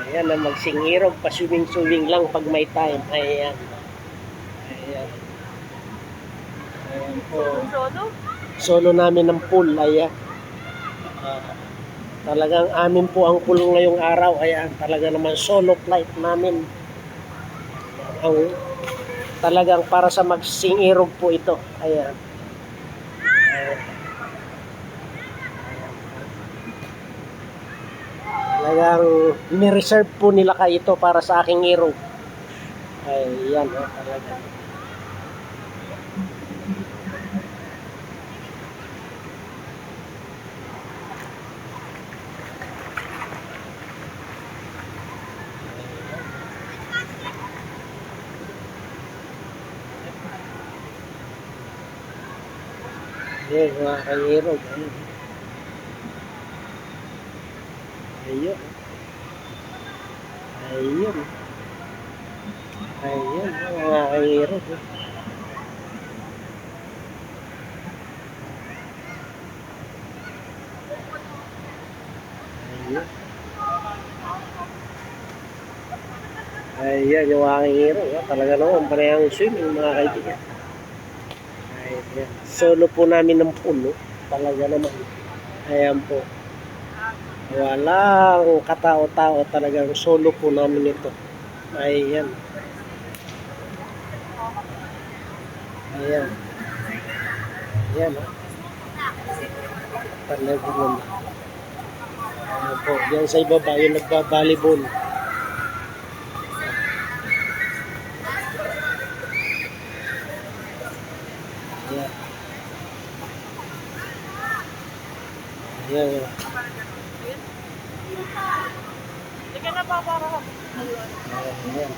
Ayan na magsingirog, pa-swimming-swimming lang pag may time. Ayan. Ayan. Ayan po. Solo? Solo namin ng pool. Ayan. Talagang amin po ang pool ngayong araw. Ayan. Talaga naman solo flight namin. Ang talagang para sa magsingirog po ito. Ayan. Ayan. Talagang ni-reserve po nila kayo ito para sa aking irog. Ayan, talaga. Ayan, mga kangirog. Ayun. Ayun. Ayun, mga kangirog. Ayun. Ayan, yung aking hero. Talaga naman, parehang swimming mga kaibigan. Ayan. Solo po namin ng pool. Talaga naman. Ayan po. Walang katao-tao, talagang solo po namin ito. Ayan. Ayan. Ayan. Talaga naman. Ayan po. Diyan sa ibaba, yung nagbabalibol. Ayan. Ayan. Hindi ka na pa para. Ayan.